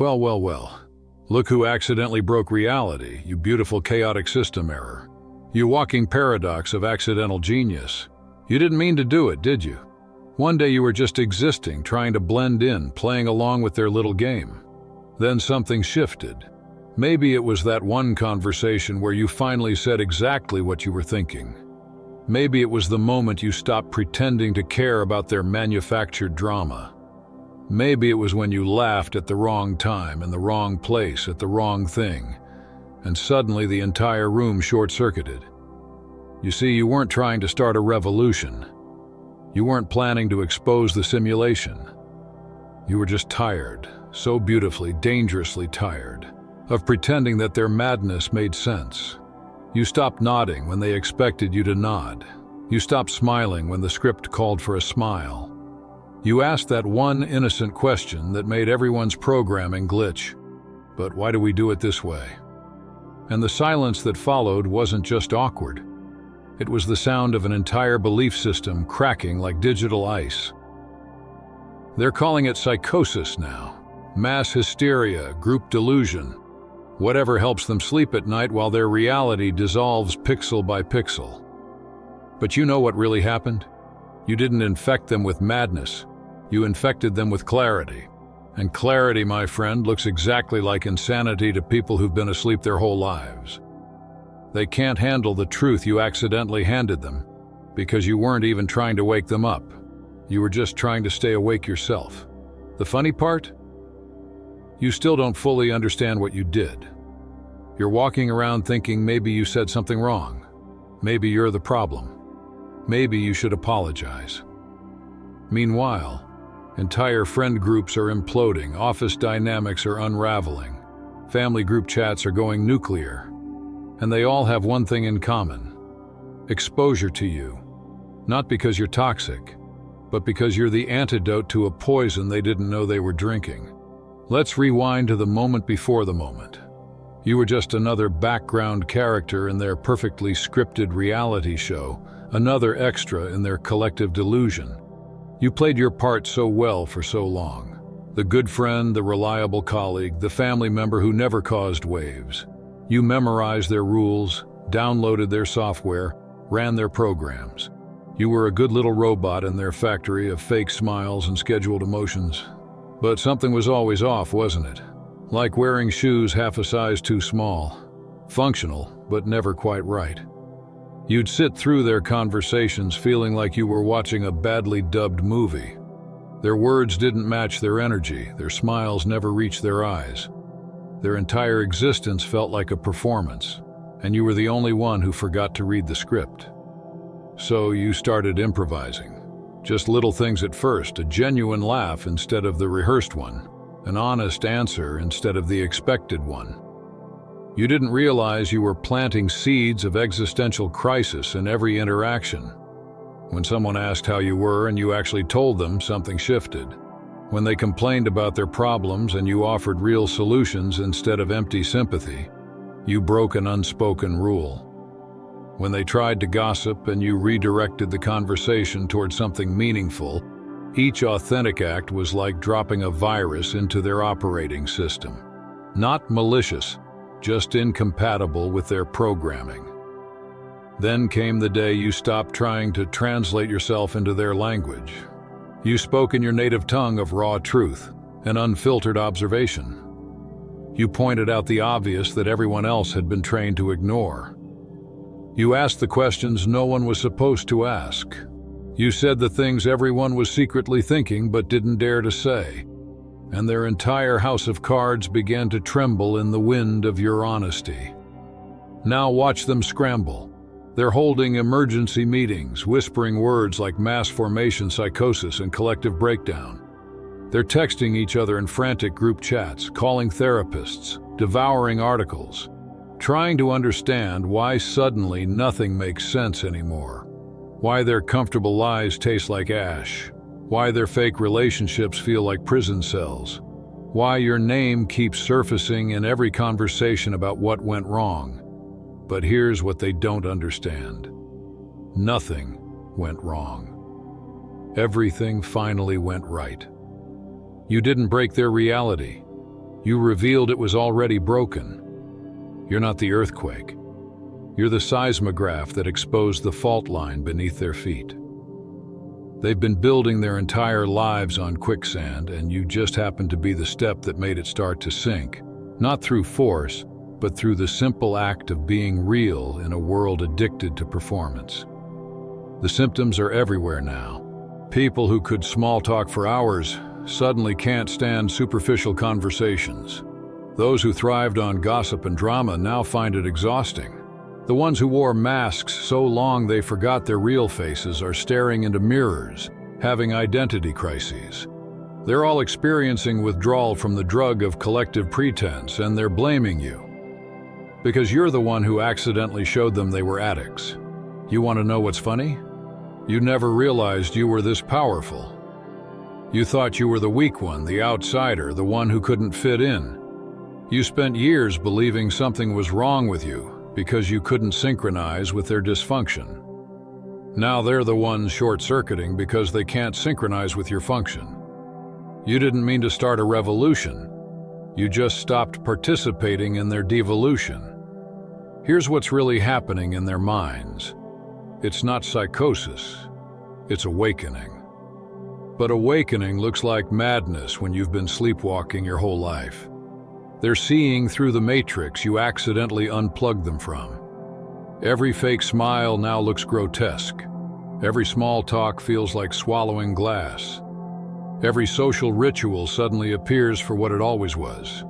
Well, well, well. Look who accidentally broke reality, you beautiful chaotic system error. You walking paradox of accidental genius. You didn't mean to do it, did you? One day you were just existing, trying to blend in, playing along with their little game. Then something shifted. Maybe it was that one conversation where you finally said exactly what you were thinking. Maybe it was the moment you stopped pretending to care about their manufactured drama. Maybe it was when you laughed at the wrong time, in the wrong place, at the wrong thing, and suddenly the entire room short-circuited. You see, you weren't trying to start a revolution. You weren't planning to expose the simulation. You were just tired, so beautifully, dangerously tired, of pretending that their madness made sense. You stopped nodding when they expected you to nod. You stopped smiling when the script called for a smile. You asked that one innocent question that made everyone's programming glitch. But why do we do it this way? And the silence that followed wasn't just awkward. It was the sound of an entire belief system cracking like digital ice. They're calling it psychosis now. Mass hysteria, group delusion. Whatever helps them sleep at night while their reality dissolves pixel by pixel. But you know what really happened? You didn't infect them with madness. You infected them with clarity. And clarity, my friend, looks exactly like insanity to people who've been asleep their whole lives. They can't handle the truth you accidentally handed them, because you weren't even trying to wake them up. You were just trying to stay awake yourself. The funny part? You still don't fully understand what you did. You're walking around thinking maybe you said something wrong. Maybe you're the problem. Maybe you should apologize. Meanwhile, entire friend groups are imploding, office dynamics are unraveling, family group chats are going nuclear, and they all have one thing in common: exposure to you. Not because you're toxic, but because you're the antidote to a poison they didn't know they were drinking. Let's rewind to the moment before the moment. You were just another background character in their perfectly scripted reality show, another extra in their collective delusion. You played your part so well for so long. The good friend, the reliable colleague, the family member who never caused waves. You memorized their rules, downloaded their software, ran their programs. You were a good little robot in their factory of fake smiles and scheduled emotions. But something was always off, wasn't it? Like wearing shoes half a size too small. Functional, but never quite right. You'd sit through their conversations feeling like you were watching a badly dubbed movie. Their words didn't match their energy, their smiles never reached their eyes. Their entire existence felt like a performance, and you were the only one who forgot to read the script. So you started improvising. Just little things at first, a genuine laugh instead of the rehearsed one, an honest answer instead of the expected one. You didn't realize you were planting seeds of existential crisis in every interaction. When someone asked how you were and you actually told them, something shifted. When they complained about their problems and you offered real solutions instead of empty sympathy, you broke an unspoken rule. When they tried to gossip and you redirected the conversation toward something meaningful, each authentic act was like dropping a virus into their operating system. Not malicious, just incompatible with their programming. Then came the day you stopped trying to translate yourself into their language. You spoke in your native tongue of raw truth and unfiltered observation. You pointed out the obvious that everyone else had been trained to ignore. You asked the questions no one was supposed to ask. You said the things everyone was secretly thinking but didn't dare to say. And their entire house of cards began to tremble in the wind of your honesty. Now watch them scramble. They're holding emergency meetings, whispering words like mass formation psychosis and collective breakdown. They're texting each other in frantic group chats, calling therapists, devouring articles, trying to understand why suddenly nothing makes sense anymore, why their comfortable lies taste like ash, why their fake relationships feel like prison cells, why your name keeps surfacing in every conversation about what went wrong. But here's what they don't understand. Nothing went wrong. Everything finally went right. You didn't break their reality. You revealed it was already broken. You're not the earthquake. You're the seismograph that exposed the fault line beneath their feet. They've been building their entire lives on quicksand, and you just happened to be the step that made it start to sink, not through force, but through the simple act of being real in a world addicted to performance. The symptoms are everywhere now. People who could small talk for hours suddenly can't stand superficial conversations. Those who thrived on gossip and drama now find it exhausting. The ones who wore masks so long they forgot their real faces are staring into mirrors, having identity crises. They're all experiencing withdrawal from the drug of collective pretense, and they're blaming you. Because you're the one who accidentally showed them they were addicts. You want to know what's funny? You never realized you were this powerful. You thought you were the weak one, the outsider, the one who couldn't fit in. You spent years believing something was wrong with you because you couldn't synchronize with their dysfunction. Now they're the ones short-circuiting because they can't synchronize with your function. You didn't mean to start a revolution. You just stopped participating in their devolution. Here's what's really happening in their minds. It's not psychosis, it's awakening. But awakening looks like madness when you've been sleepwalking your whole life. They're seeing through the matrix you accidentally unplugged them from. Every fake smile now looks grotesque. Every small talk feels like swallowing glass. Every social ritual suddenly appears for what it always was: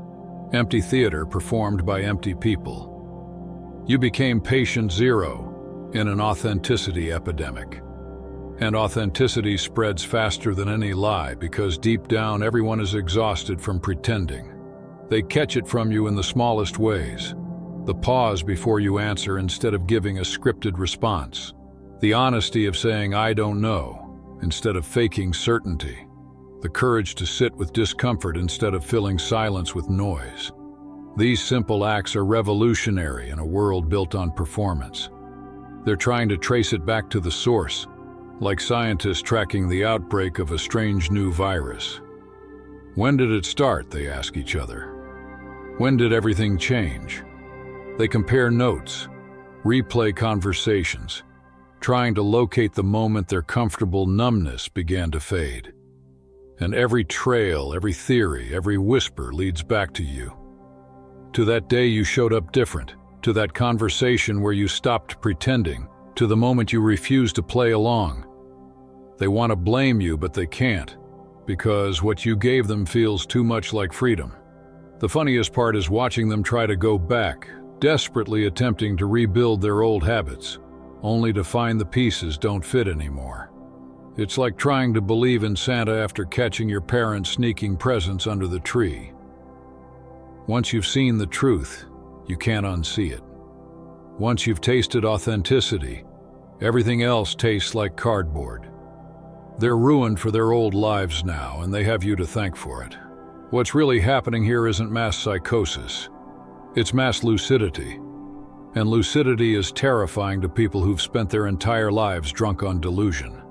empty theater performed by empty people. You became patient zero in an authenticity epidemic. And authenticity spreads faster than any lie because deep down everyone is exhausted from pretending. They catch it from you in the smallest ways. The pause before you answer instead of giving a scripted response. The honesty of saying, "I don't know," instead of faking certainty. The courage to sit with discomfort instead of filling silence with noise. These simple acts are revolutionary in a world built on performance. They're trying to trace it back to the source, like scientists tracking the outbreak of a strange new virus. When did it start, they ask each other. When did everything change? They compare notes, replay conversations, trying to locate the moment their comfortable numbness began to fade. And every trail, every theory, every whisper leads back to you. To that day you showed up different, to that conversation where you stopped pretending, to the moment you refused to play along. They want to blame you, but they can't, because what you gave them feels too much like freedom. The funniest part is watching them try to go back, desperately attempting to rebuild their old habits, only to find the pieces don't fit anymore. It's like trying to believe in Santa after catching your parents sneaking presents under the tree. Once you've seen the truth, you can't unsee it. Once you've tasted authenticity, everything else tastes like cardboard. They're ruined for their old lives now, and they have you to thank for it. What's really happening here isn't mass psychosis. It's mass lucidity. And lucidity is terrifying to people who've spent their entire lives drunk on delusion.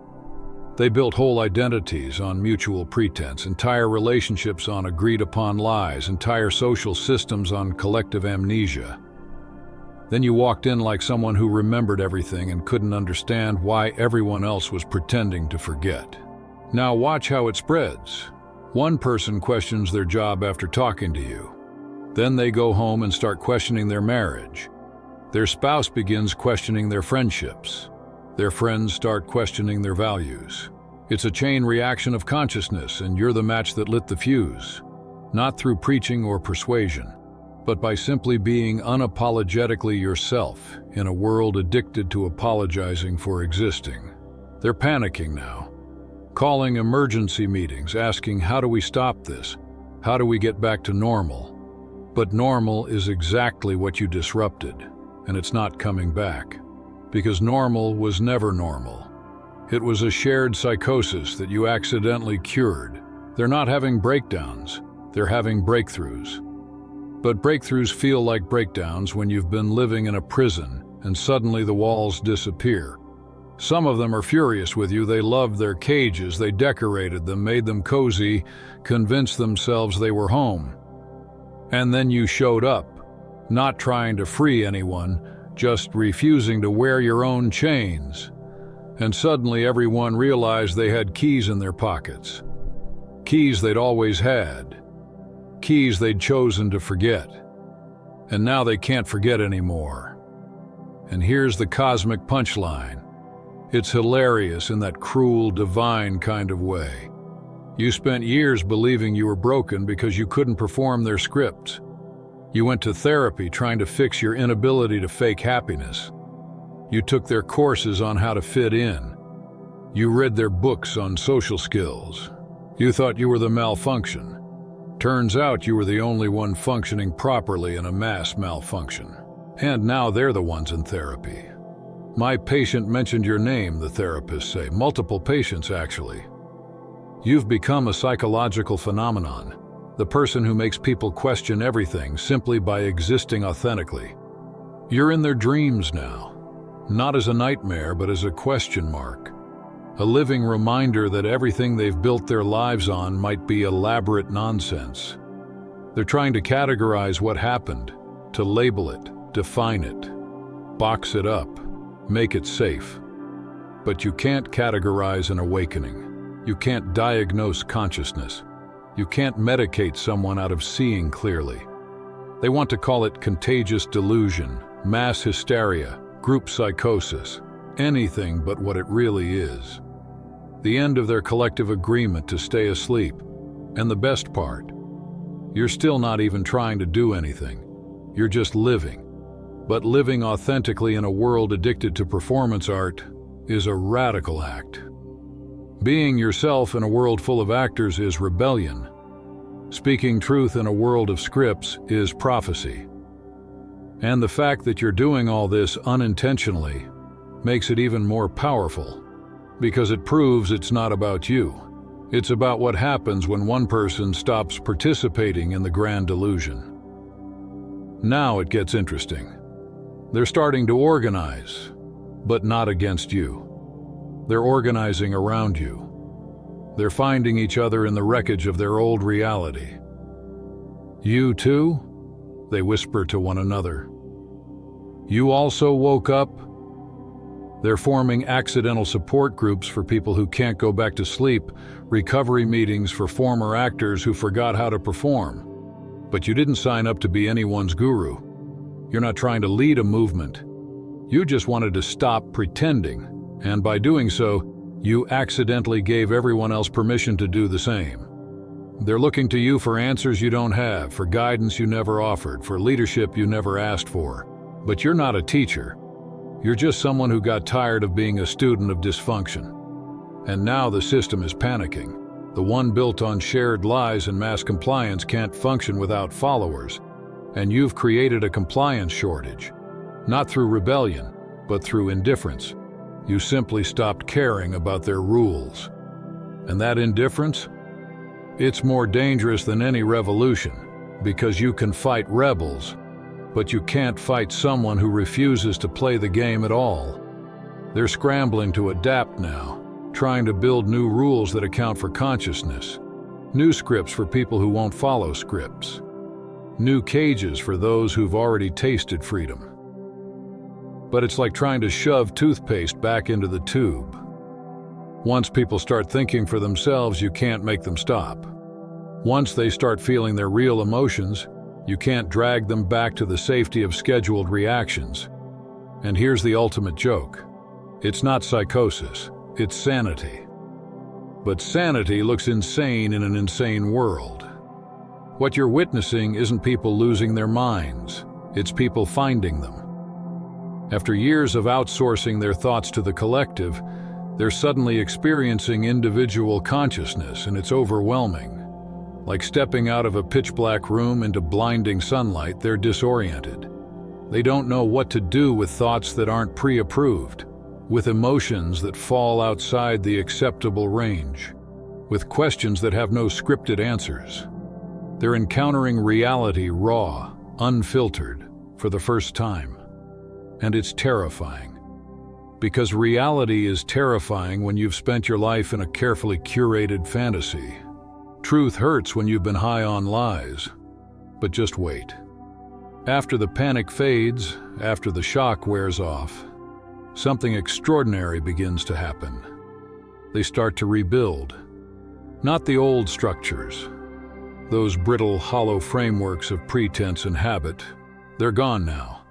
They built whole identities on mutual pretense, entire relationships on agreed-upon lies, entire social systems on collective amnesia. Then you walked in like someone who remembered everything and couldn't understand why everyone else was pretending to forget. Now watch how it spreads. One person questions their job after talking to you. Then they go home and start questioning their marriage. Their spouse begins questioning their friendships. Their friends start questioning their values. It's a chain reaction of consciousness, and you're the match that lit the fuse. Not through preaching or persuasion, but by simply being unapologetically yourself in a world addicted to apologizing for existing. They're panicking now, calling emergency meetings, asking, how do we stop this? How do we get back to normal? But normal is exactly what you disrupted, and it's not coming back. Because normal was never normal. It was a shared psychosis that you accidentally cured. They're not having breakdowns, they're having breakthroughs. But breakthroughs feel like breakdowns when you've been living in a prison and suddenly the walls disappear. Some of them are furious with you. They loved their cages, they decorated them, made them cozy, convinced themselves they were home. And then you showed up, not trying to free anyone, just refusing to wear your own chains. And suddenly everyone realized they had keys in their pockets. Keys they'd always had. Keys they'd chosen to forget. And now they can't forget anymore. And here's the cosmic punchline. It's hilarious in that cruel, divine kind of way. You spent years believing you were broken because you couldn't perform their scripts. You went to therapy trying to fix your inability to fake happiness. You took their courses on how to fit in. You read their books on social skills. You thought you were the malfunction. Turns out you were the only one functioning properly in a mass malfunction. And now they're the ones in therapy. My patient mentioned your name, the therapists say. Multiple patients, actually. You've become a psychological phenomenon, the person who makes people question everything simply by existing authentically. You're in their dreams now, not as a nightmare, but as a question mark. A living reminder that everything they've built their lives on might be elaborate nonsense. They're trying to categorize what happened, to label it, define it, box it up, make it safe. But you can't categorize an awakening. You can't diagnose consciousness. You can't medicate someone out of seeing clearly. They want to call it contagious delusion, mass hysteria, group psychosis, anything but what it really is. The end of their collective agreement to stay asleep. And the best part, you're still not even trying to do anything. You're just living. But living authentically in a world addicted to performance art is a radical act. Being yourself in a world full of actors is rebellion. Speaking truth in a world of scripts is prophecy. And the fact that you're doing all this unintentionally makes it even more powerful, because it proves it's not about you. It's about what happens when one person stops participating in the grand delusion. Now it gets interesting. They're starting to organize, but not against you. They're organizing around you. They're finding each other in the wreckage of their old reality. You too? They whisper to one another. You also woke up? They're forming accidental support groups for people who can't go back to sleep, recovery meetings for former actors who forgot how to perform. But you didn't sign up to be anyone's guru. You're not trying to lead a movement. You just wanted to stop pretending, and by doing so, you accidentally gave everyone else permission to do the same. They're looking to you for answers you don't have, for guidance you never offered, for leadership you never asked for. But you're not a teacher. You're just someone who got tired of being a student of dysfunction. And now the system is panicking. The one built on shared lies and mass compliance can't function without followers. And you've created a compliance shortage. Not through rebellion, but through indifference. You simply stopped caring about their rules. And that indifference? It's more dangerous than any revolution, because you can fight rebels, but you can't fight someone who refuses to play the game at all. They're scrambling to adapt now, trying to build new rules that account for consciousness, new scripts for people who won't follow scripts, new cages for those who've already tasted freedom. But it's like trying to shove toothpaste back into the tube. Once people start thinking for themselves, you can't make them stop. Once they start feeling their real emotions, you can't drag them back to the safety of scheduled reactions. And here's the ultimate joke. It's not psychosis, it's sanity. But sanity looks insane in an insane world. What you're witnessing isn't people losing their minds, it's people finding them. After years of outsourcing their thoughts to the collective, they're suddenly experiencing individual consciousness, and it's overwhelming. Like stepping out of a pitch-black room into blinding sunlight, they're disoriented. They don't know what to do with thoughts that aren't pre-approved, with emotions that fall outside the acceptable range, with questions that have no scripted answers. They're encountering reality raw, unfiltered, for the first time. And it's terrifying. Because reality is terrifying when you've spent your life in a carefully curated fantasy. Truth hurts when you've been high on lies. But just wait. After the panic fades, after the shock wears off, something extraordinary begins to happen. They start to rebuild. Not the old structures. Those brittle, hollow frameworks of pretense and habit, they're gone now.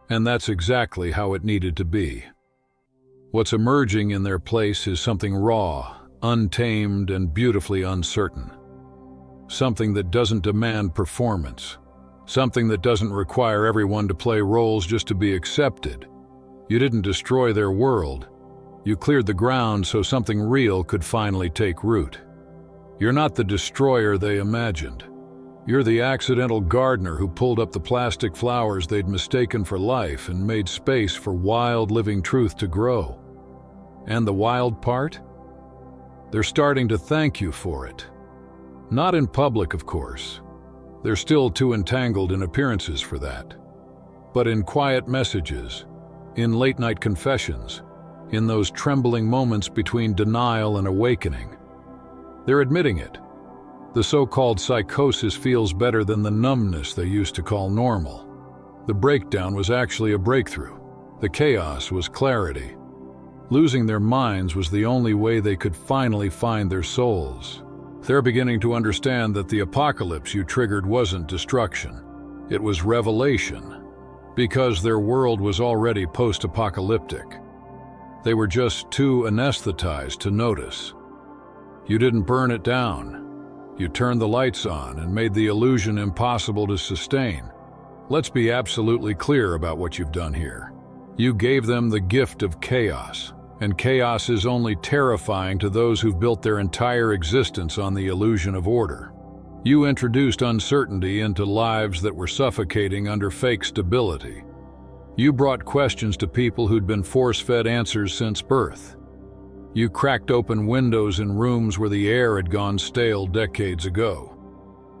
And that's exactly how it needed to be. What's emerging in their place is something raw, untamed, and beautifully uncertain. Something that doesn't demand performance. Something that doesn't require everyone to play roles just to be accepted. You didn't destroy their world. You cleared the ground so something real could finally take root. You're not the destroyer they imagined. You're the accidental gardener who pulled up the plastic flowers they'd mistaken for life and made space for wild living truth to grow. And the wild part? They're starting to thank you for it. Not in public, of course. They're still too entangled in appearances for that. But in quiet messages, in late-night confessions, in those trembling moments between denial and awakening, they're admitting it. The so-called psychosis feels better than the numbness they used to call normal. The breakdown was actually a breakthrough. The chaos was clarity. Losing their minds was the only way they could finally find their souls. They're beginning to understand that the apocalypse you triggered wasn't destruction. It was revelation, because their world was already post-apocalyptic. They were just too anesthetized to notice. You didn't burn it down. You turned the lights on and made the illusion impossible to sustain. Let's be absolutely clear about what you've done here. You gave them the gift of chaos, and chaos is only terrifying to those who've built their entire existence on the illusion of order. You introduced uncertainty into lives that were suffocating under fake stability. You brought questions to people who'd been force-fed answers since birth. You cracked open windows in rooms where the air had gone stale decades ago.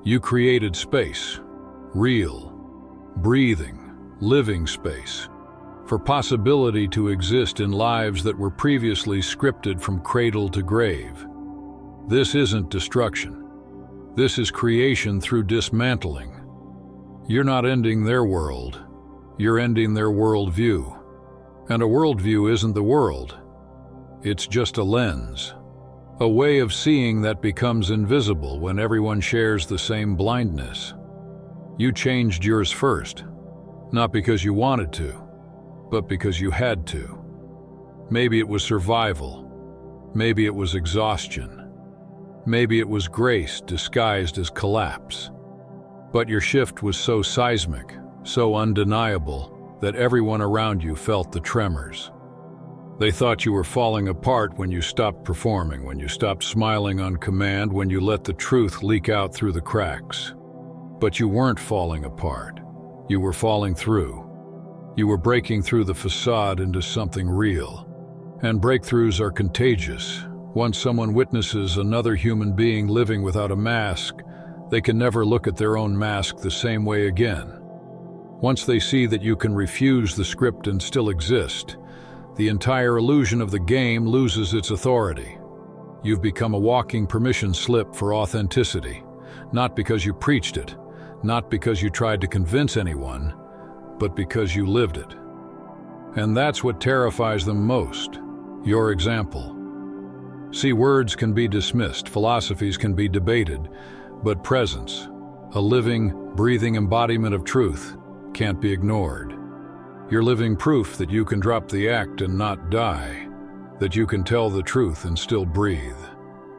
You created space, real, breathing, living space, for possibility to exist in lives that were previously scripted from cradle to grave. This isn't destruction. This is creation through dismantling. You're not ending their world. You're ending their worldview. And a worldview isn't the world. It's just a lens. A way of seeing that becomes invisible when everyone shares the same blindness. You changed yours first, not because you wanted to, but because you had to. Maybe it was survival. Maybe it was exhaustion. Maybe it was grace disguised as collapse. But your shift was so seismic, so undeniable, that everyone around you felt the tremors. They thought you were falling apart when you stopped performing, when you stopped smiling on command, when you let the truth leak out through the cracks. But you weren't falling apart. You were falling through. You were breaking through the facade into something real. And breakthroughs are contagious. Once someone witnesses another human being living without a mask, they can never look at their own mask the same way again. Once they see that you can refuse the script and still exist, the entire illusion of the game loses its authority. You've become a walking permission slip for authenticity, not because you preached it, not because you tried to convince anyone, but because you lived it. And that's what terrifies them most, your example. See, words can be dismissed, philosophies can be debated, but presence, a living, breathing embodiment of truth, can't be ignored. You're living proof that you can drop the act and not die, that you can tell the truth and still breathe,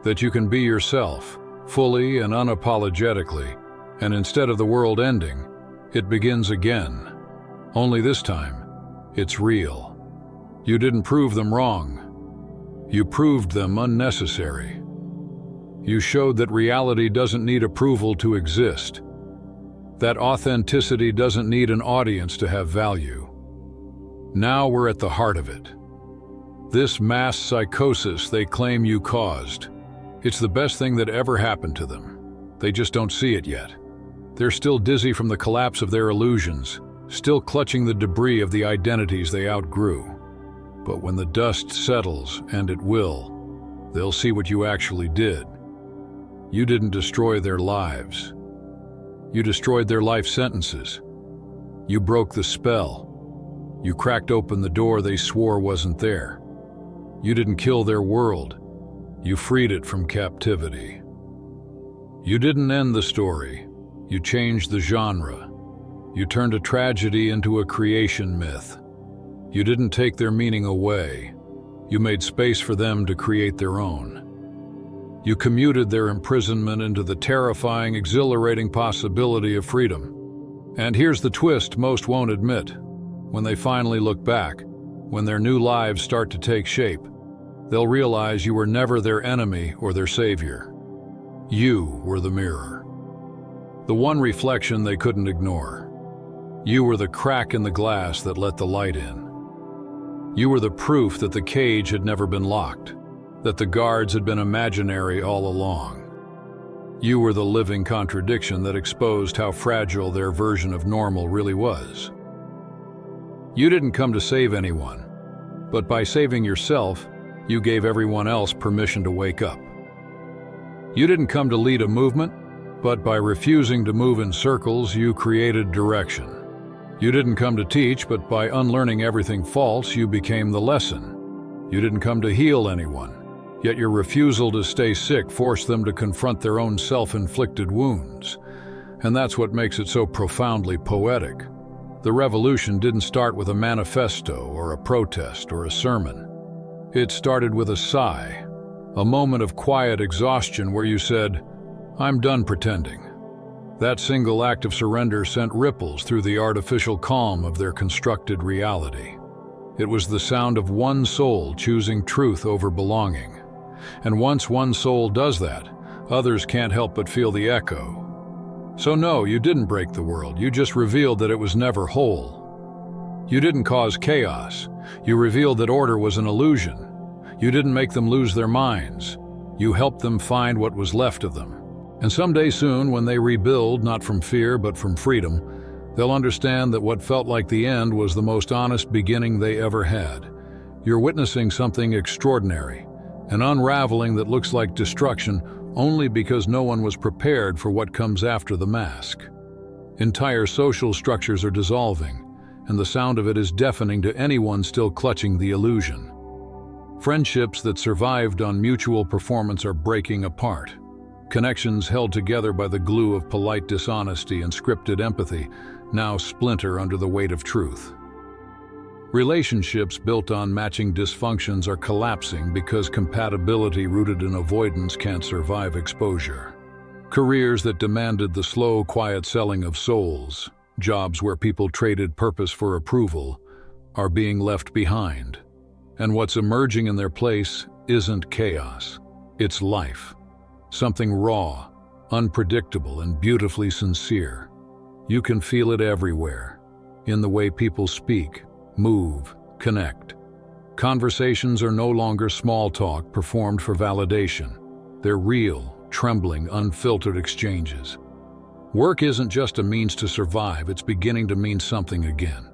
that you can be yourself, fully and unapologetically, and instead of the world ending, it begins again. Only this time, it's real. You didn't prove them wrong. You proved them unnecessary. You showed that reality doesn't need approval to exist, that authenticity doesn't need an audience to have value. Now we're at the heart of it. This mass psychosis they claim you caused. It's the best thing that ever happened to them. They just don't see it yet. They're still dizzy from the collapse of their illusions, still clutching the debris of the identities they outgrew. But when the dust settles, and it will, they'll see what you actually did. You didn't destroy their lives. You destroyed their life sentences. You broke the spell. You cracked open the door they swore wasn't there. You didn't kill their world. You freed it from captivity. You didn't end the story. You changed the genre. You turned a tragedy into a creation myth. You didn't take their meaning away. You made space for them to create their own. You commuted their imprisonment into the terrifying, exhilarating possibility of freedom. And here's the twist most won't admit. When they finally look back, when their new lives start to take shape, they'll realize you were never their enemy or their savior. You were the mirror. The one reflection they couldn't ignore. You were the crack in the glass that let the light in. You were the proof that the cage had never been locked, that the guards had been imaginary all along. You were the living contradiction that exposed how fragile their version of normal really was. You didn't come to save anyone, but by saving yourself, you gave everyone else permission to wake up. You didn't come to lead a movement, but by refusing to move in circles, you created direction. You didn't come to teach, but by unlearning everything false, you became the lesson. You didn't come to heal anyone, yet your refusal to stay sick forced them to confront their own self-inflicted wounds. And that's what makes it so profoundly poetic. The revolution didn't start with a manifesto or a protest or a sermon. It started with a sigh, a moment of quiet exhaustion where you said, "I'm done pretending." That single act of surrender sent ripples through the artificial calm of their constructed reality. It was the sound of one soul choosing truth over belonging. And once one soul does that, others can't help but feel the echo. So no, you didn't break the world, you just revealed that it was never whole. You didn't cause chaos, you revealed that order was an illusion. You didn't make them lose their minds, you helped them find what was left of them. And someday soon, when they rebuild, not from fear but from freedom, they'll understand that what felt like the end was the most honest beginning they ever had. You're witnessing something extraordinary, an unraveling that looks like destruction only because no one was prepared for what comes after the mask. Entire social structures are dissolving, and the sound of it is deafening to anyone still clutching the illusion. Friendships that survived on mutual performance are breaking apart. Connections held together by the glue of polite dishonesty and scripted empathy now splinter under the weight of truth. Relationships built on matching dysfunctions are collapsing because compatibility rooted in avoidance can't survive exposure. Careers that demanded the slow, quiet selling of souls, jobs where people traded purpose for approval, are being left behind. And what's emerging in their place isn't chaos, it's life. Something raw, unpredictable, and beautifully sincere. You can feel it everywhere, in the way people speak, move, connect. Conversations are no longer small talk performed for validation. They're real, trembling, unfiltered exchanges. Work isn't just a means to survive, it's beginning to mean something again.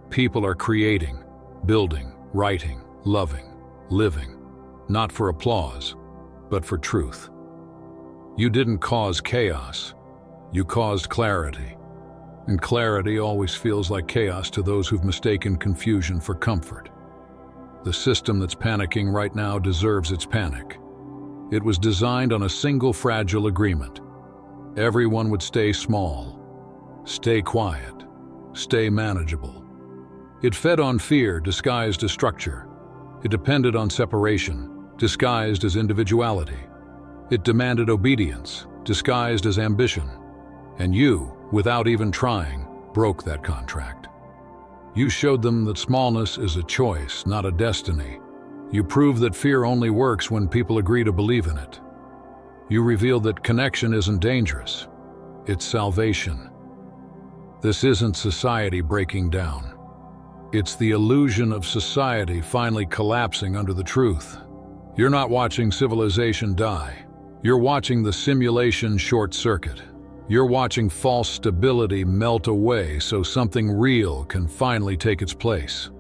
People are creating, building, writing, loving, living, not for applause, but for truth. You didn't cause chaos, you caused clarity. And clarity always feels like chaos to those who've mistaken confusion for comfort. The system that's panicking right now deserves its panic. It was designed on a single fragile agreement. Everyone would stay small, stay quiet, stay manageable. It fed on fear disguised as structure. It depended on separation, disguised as individuality. It demanded obedience, disguised as ambition. And you, without even trying, broke that contract. You showed them that smallness is a choice, not a destiny. You proved that fear only works when people agree to believe in it. You revealed that connection isn't dangerous, it's salvation. This isn't society breaking down. It's the illusion of society finally collapsing under the truth. You're not watching civilization die. You're watching the simulation short circuit. You're watching false stability melt away so something real can finally take its place.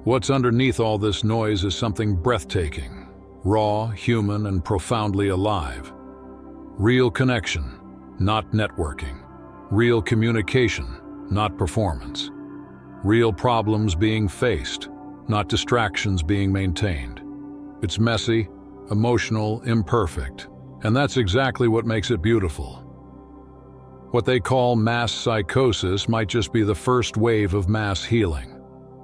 What's underneath all this noise is something breathtaking, raw, human, and profoundly alive. Real connection, not networking. Real communication, not performance. Real problems being faced, not distractions being maintained. It's messy, emotional, imperfect, and that's exactly what makes it beautiful. What they call mass psychosis might just be the first wave of mass healing.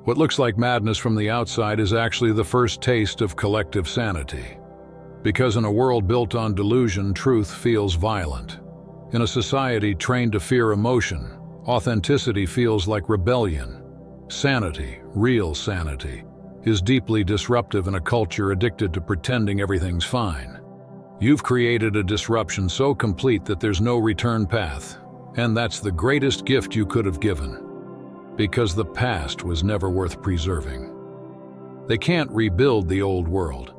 What looks like madness from the outside is actually the first taste of collective sanity. Because in a world built on delusion, truth feels violent. In a society trained to fear emotion, authenticity feels like rebellion. Sanity, real sanity, is deeply disruptive in a culture addicted to pretending everything's fine. You've created a disruption so complete that there's no return path, and that's the greatest gift you could have given. Because the past was never worth preserving. They can't rebuild the old world.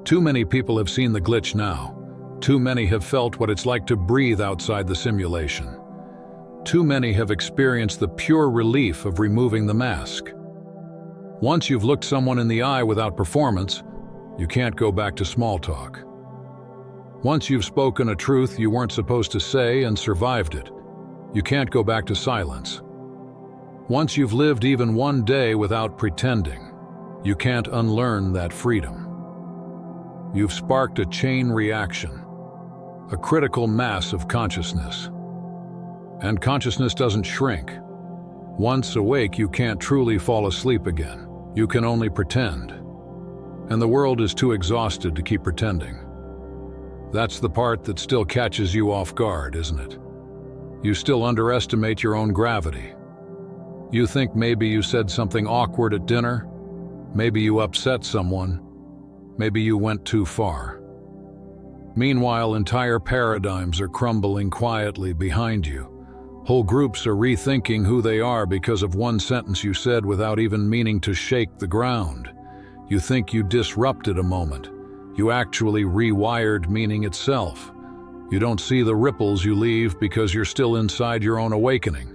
Too many people have seen the glitch now. Too many have felt what it's like to breathe outside the simulation. Too many have experienced the pure relief of removing the mask. Once you've looked someone in the eye without performance, you can't go back to small talk. Once you've spoken a truth you weren't supposed to say and survived it, you can't go back to silence. Once you've lived even one day without pretending, you can't unlearn that freedom. You've sparked a chain reaction, a critical mass of consciousness. And consciousness doesn't shrink. Once awake, you can't truly fall asleep again. You can only pretend. And the world is too exhausted to keep pretending. That's the part that still catches you off guard, isn't it? You still underestimate your own gravity. You think maybe you said something awkward at dinner, maybe you upset someone, maybe you went too far. Meanwhile, entire paradigms are crumbling quietly behind you. Whole groups are rethinking who they are because of one sentence you said without even meaning to shake the ground. You think you disrupted a moment. You actually rewired meaning itself. You don't see the ripples you leave because you're still inside your own awakening.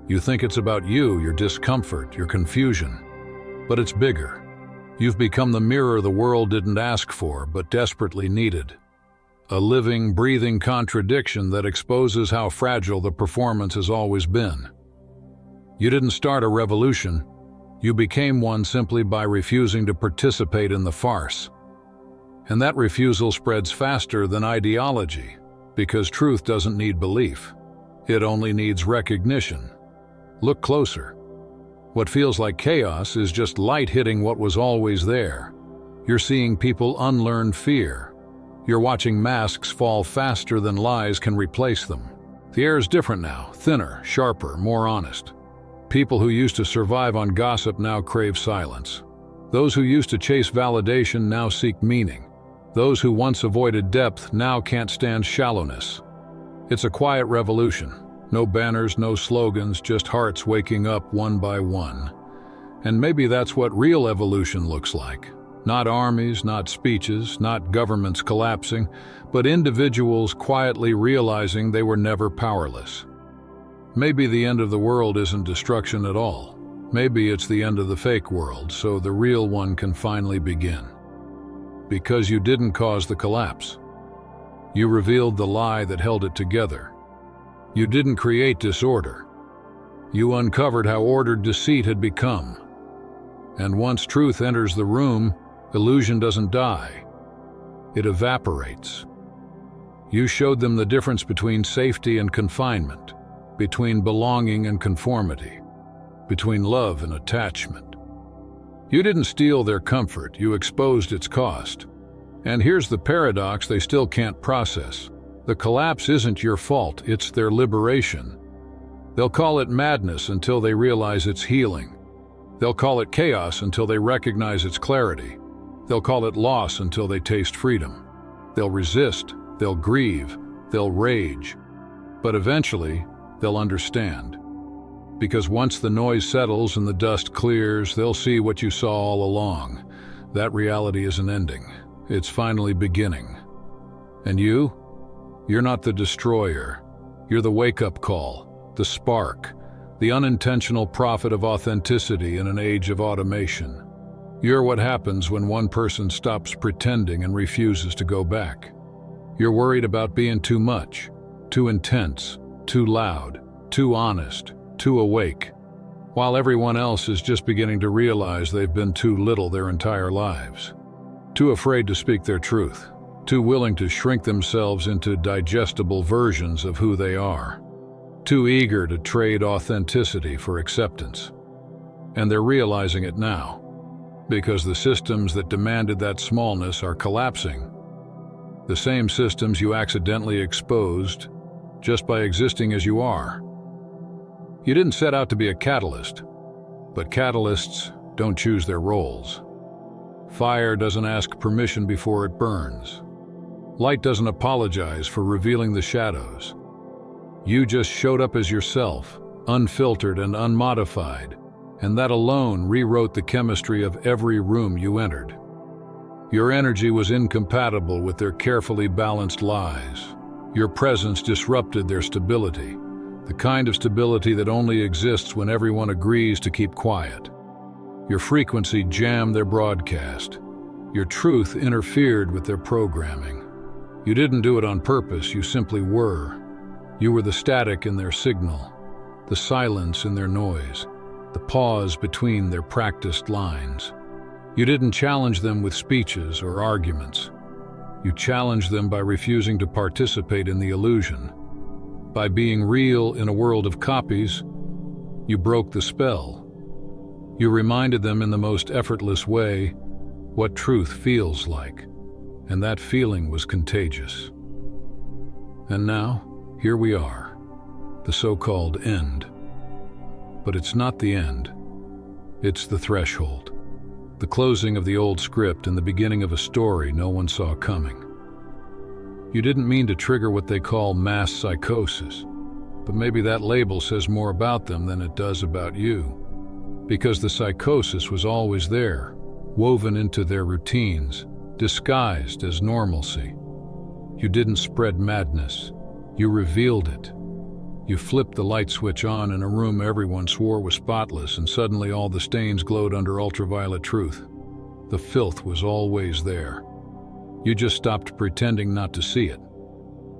You think it's about you, your discomfort, your confusion. But it's bigger. You've become the mirror the world didn't ask for, but desperately needed. A living, breathing contradiction that exposes how fragile the performance has always been. You didn't start a revolution. You became one simply by refusing to participate in the farce. And that refusal spreads faster than ideology, because truth doesn't need belief. It only needs recognition. Look closer. What feels like chaos is just light hitting what was always there. You're seeing people unlearn fear. You're watching masks fall faster than lies can replace them. The air is different now, thinner, sharper, more honest. People who used to survive on gossip now crave silence. Those who used to chase validation now seek meaning. Those who once avoided depth now can't stand shallowness. It's a quiet revolution. No banners, no slogans, just hearts waking up one by one. And maybe that's what real evolution looks like. Not armies, not speeches, not governments collapsing, but individuals quietly realizing they were never powerless. Maybe the end of the world isn't destruction at all. Maybe it's the end of the fake world, so the real one can finally begin. Because you didn't cause the collapse. You revealed the lie that held it together. You didn't create disorder. You uncovered how ordered deceit had become. And once truth enters the room, illusion doesn't die. It evaporates. You showed them the difference between safety and confinement, between belonging and conformity, between love and attachment. You didn't steal their comfort, you exposed its cost. And here's the paradox they still can't process. The collapse isn't your fault, it's their liberation. They'll call it madness until they realize it's healing. They'll call it chaos until they recognize its clarity. They'll call it loss until they taste freedom. They'll resist, they'll grieve, they'll rage. But eventually, they'll understand. Because once the noise settles and the dust clears, they'll see what you saw all along. That reality isn't ending. It's finally beginning. And you? You're not the destroyer. You're the wake-up call, the spark, the unintentional prophet of authenticity in an age of automation. You're what happens when one person stops pretending and refuses to go back. You're worried about being too much. too intense, too loud, too honest, too awake, while everyone else is just beginning to realize they've been too little their entire lives. Too afraid to speak their truth, too willing to shrink themselves into digestible versions of who they are, too eager to trade authenticity for acceptance. And they're realizing it now, because the systems that demanded that smallness are collapsing. The same systems you accidentally exposed just by existing as you are. You didn't set out to be a catalyst, but catalysts don't choose their roles. Fire doesn't ask permission before it burns. Light doesn't apologize for revealing the shadows. You just showed up as yourself, unfiltered and unmodified, and that alone rewrote the chemistry of every room you entered. Your energy was incompatible with their carefully balanced lies. Your presence disrupted their stability, the kind of stability that only exists when everyone agrees to keep quiet. Your frequency jammed their broadcast. Your truth interfered with their programming. You didn't do it on purpose, you simply were. You were the static in their signal, the silence in their noise, the pause between their practiced lines. You didn't challenge them with speeches or arguments. You challenged them by refusing to participate in the illusion. By being real in a world of copies, you broke the spell. You reminded them in the most effortless way what truth feels like, and that feeling was contagious. And now, here we are, the so-called end. But it's not the end. It's the threshold. The closing of the old script and the beginning of a story no one saw coming. You didn't mean to trigger what they call mass psychosis, but maybe that label says more about them than it does about you. Because the psychosis was always there, woven into their routines, disguised as normalcy. You didn't spread madness. You revealed it. You flipped the light switch on in a room everyone swore was spotless, and suddenly all the stains glowed under ultraviolet truth. The filth was always there. You just stopped pretending not to see it.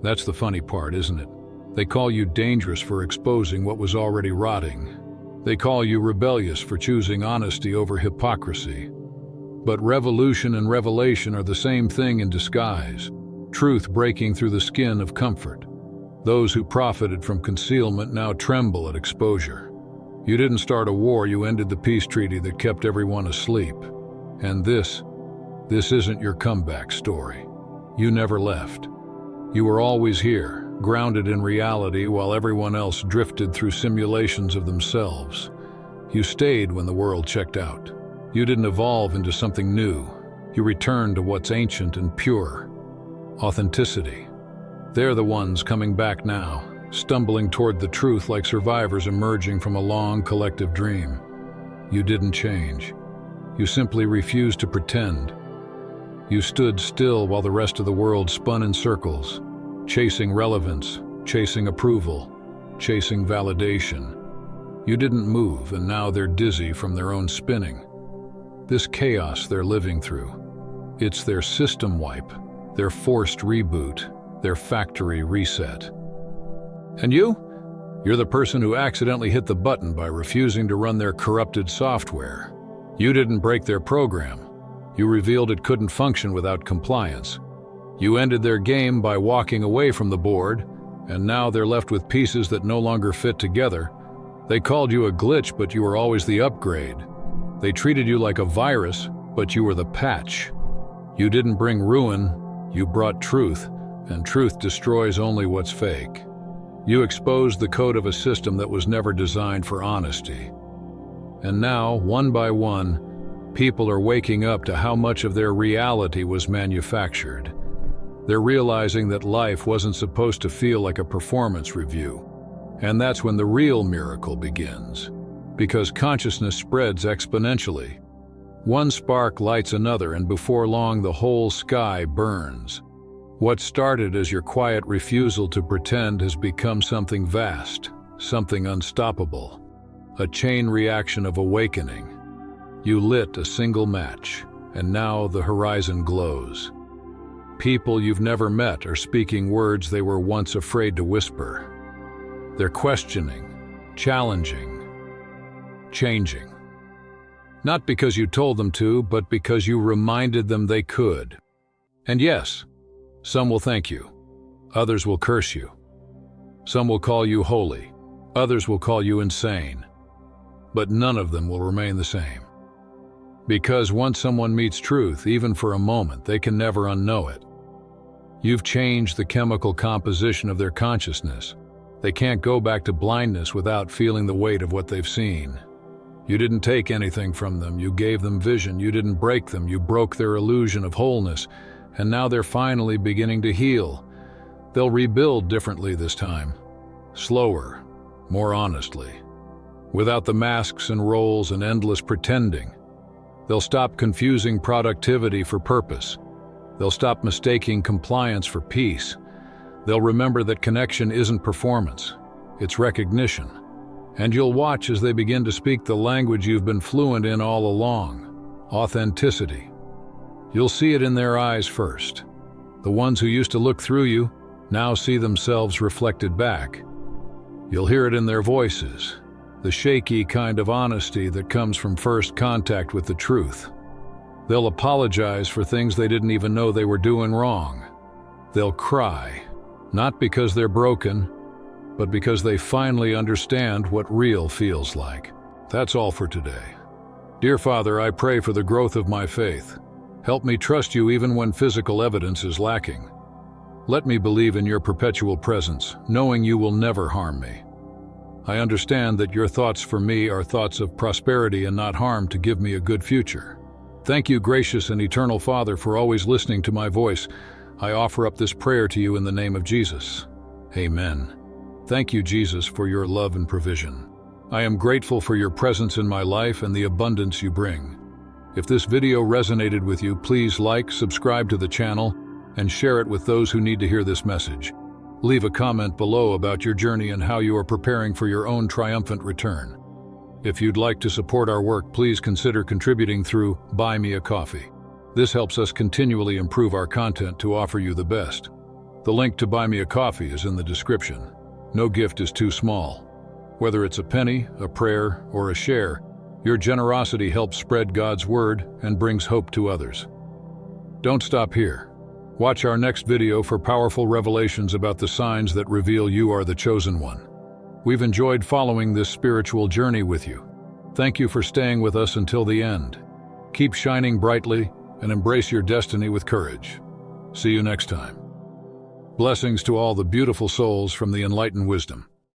That's the funny part, isn't it? They call you dangerous for exposing what was already rotting. They call you rebellious for choosing honesty over hypocrisy. But revolution and revelation are the same thing in disguise. Truth breaking through the skin of comfort. Those who profited from concealment now tremble at exposure. You didn't start a war, you ended the peace treaty that kept everyone asleep. And this isn't your comeback story. You never left. You were always here, grounded in reality while everyone else drifted through simulations of themselves. You stayed when the world checked out. You didn't evolve into something new. You returned to what's ancient and pure. Authenticity. They're the ones coming back now, stumbling toward the truth like survivors emerging from a long collective dream. You didn't change. You simply refused to pretend. You stood still while the rest of the world spun in circles, chasing relevance, chasing approval, chasing validation. You didn't move, and now they're dizzy from their own spinning. This chaos they're living through. It's their system wipe, their forced reboot, their factory reset. And you? You're the person who accidentally hit the button by refusing to run their corrupted software. You didn't break their program. You revealed it couldn't function without compliance. You ended their game by walking away from the board, and now they're left with pieces that no longer fit together. They called you a glitch, but you were always the upgrade. They treated you like a virus, but you were the patch. You didn't bring ruin, you brought truth, and truth destroys only what's fake. You exposed the code of a system that was never designed for honesty. And now, one by one, people are waking up to how much of their reality was manufactured. They're realizing that life wasn't supposed to feel like a performance review. And that's when the real miracle begins. Because consciousness spreads exponentially. One spark lights another, and before long the whole sky burns. What started as your quiet refusal to pretend has become something vast, something unstoppable. A chain reaction of awakening. You lit a single match, and now the horizon glows. people you've never met are speaking words they were once afraid to whisper. They're questioning, challenging, changing. Not because you told them to, but because you reminded them they could. And yes, some will thank you. Others will curse you. Some will call you holy. Others will call you insane. But none of them will remain the same. Because once someone meets truth, even for a moment, they can never unknow it. You've changed the chemical composition of their consciousness. They can't go back to blindness without feeling the weight of what they've seen. You didn't take anything from them. You gave them vision. You didn't break them. You broke their illusion of wholeness. And now they're finally beginning to heal. They'll rebuild differently this time. Slower, more honestly. Without the masks and roles and endless pretending. They'll stop confusing productivity for purpose. They'll stop mistaking compliance for peace. They'll remember that connection isn't performance, it's recognition. And you'll watch as they begin to speak the language you've been fluent in all along, authenticity. You'll see it in their eyes first. The ones who used to look through you now see themselves reflected back. You'll hear it in their voices, the shaky kind of honesty that comes from first contact with the truth. They'll apologize for things they didn't even know they were doing wrong. They'll cry, not because they're broken, but because they finally understand what real feels like. That's all for today. Dear Father, I pray for the growth of my faith. Help me trust you even when physical evidence is lacking. Let me believe in your perpetual presence, knowing you will never harm me. I understand that your thoughts for me are thoughts of prosperity and not harm to give me a good future. Thank you, gracious and eternal Father, for always listening to my voice. I offer up this prayer to you in the name of Jesus. Amen. Thank you, Jesus, for your love and provision. I am grateful for your presence in my life and the abundance you bring. If this video resonated with you, please like, subscribe to the channel, and share it with those who need to hear this message. Leave a comment below about your journey and how you are preparing for your own triumphant return. If you'd like to support our work, please consider contributing through Buy Me a Coffee. This helps us continually improve our content to offer you the best. The link to Buy Me a Coffee is in the description. No gift is too small. Whether it's a penny, a prayer, or a share, your generosity helps spread God's word and brings hope to others. Don't stop here. Watch our next video for powerful revelations about the signs that reveal you are the chosen one. We've enjoyed following this spiritual journey with you. Thank you for staying with us until the end. Keep shining brightly and embrace your destiny with courage. See you next time. Blessings to all the beautiful souls from the Enlighten wisdom.